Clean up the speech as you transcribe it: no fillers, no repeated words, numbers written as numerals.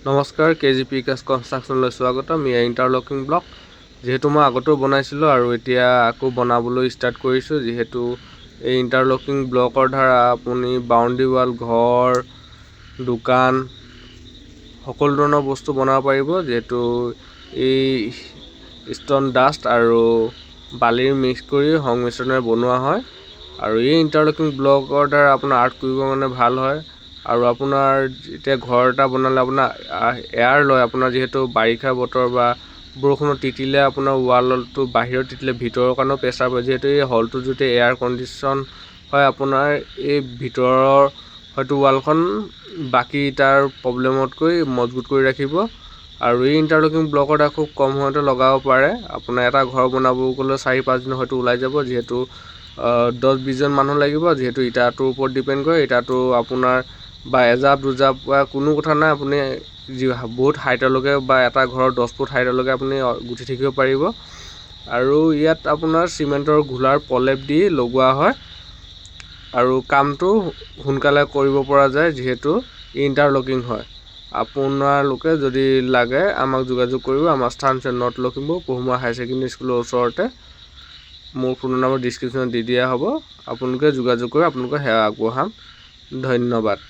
নমস্কাৰ, KGP caste কনষ্ট্ৰাকশ্যনলৈ স্বাগতম। ইয়া ইণ্টাৰলকিং ব্লক যিহেতু মই আগতেও বনাইছিলোঁ আৰু এতিয়া আকৌ বনাবলৈ ষ্টাৰ্ট কৰিছোঁ। যিহেতু এই ইণ্টাৰলকিং ব্লকৰ দ্বাৰা আপুনি বাউণ্ডেৰী ৱাল, ঘৰ, দোকান সকলো ধৰণৰ বস্তু বনাব পাৰিব। যিহেতু এই ষ্টন ডাষ্ট আৰু বালিৰ মিক্স কৰি সংমিশ্ৰণেৰে বনোৱা হয় আৰু এই ইণ্টাৰলকিং ব্লকৰ দ্বাৰা আপোনাৰ আৰ্ট কৰিব মানে ভাল হয়। আৰু আপোনাৰ এতিয়া ঘৰ এটা বনালে আপোনাৰ এয়াৰ লয়। আপোনাৰ যিহেতু বাৰিষা বতৰ বা বৰষুণত তিতিলে আপোনাৰ ৱালটো বাহিৰত তিতিলে ভিতৰৰ কাৰণেও প্ৰেছাৰ পৰে। যিহেতু এই হলটো যদি এয়াৰ কণ্ডিশ্যন হয়, আপোনাৰ এই ভিতৰৰ হয়তো ৱালখন বাকী তাৰ প্ৰব্লেমতকৈ মজবুত কৰি ৰাখিব। আৰু এই ইণ্টাৰলকিং ব্লকত খুব কম সময়তে লগাব পাৰে। আপোনাৰ এটা ঘৰ বনাব গ'লে 4-5 দিন হয়তো ওলাই যাব। যিহেতু 10-20 জন মানুহ লাগিব। যিহেতু ইটাটোৰ ওপৰত ডিপেণ্ড কৰে। ইটাটো আপোনাৰ বা এজাপ দুজাপ বা কোনো কথা নাই, আপুনি বহুত হাইটলৈকে বা এটা ঘৰৰ 10 ফুট হাইটলৈকে আপুনি গুঠি থাকিব পাৰিব। আৰু ইয়াত আপোনাৰ চিমেণ্টৰ ঘোলাৰ প্ৰলেপ দি লগোৱা হয় আৰু কামটো সোনকালে কৰিব পৰা যায়। যিহেতু ইণ্টাৰলকিং হয়। আপোনালোকে যদি লাগে আমাক যোগাযোগ কৰিব। আমাৰ স্থান হৈছে north Lakhimpur Pahumara higher secondary স্কুলৰ ওচৰতে। মোৰ ফোন নম্বৰ ডিছক্ৰিপশ্যনত দি দিয়া হ'ব। আপোনালোকে যোগাযোগ কৰি আপোনালোকৰ সেৱা আগবঢ়াম। ধন্যবাদ।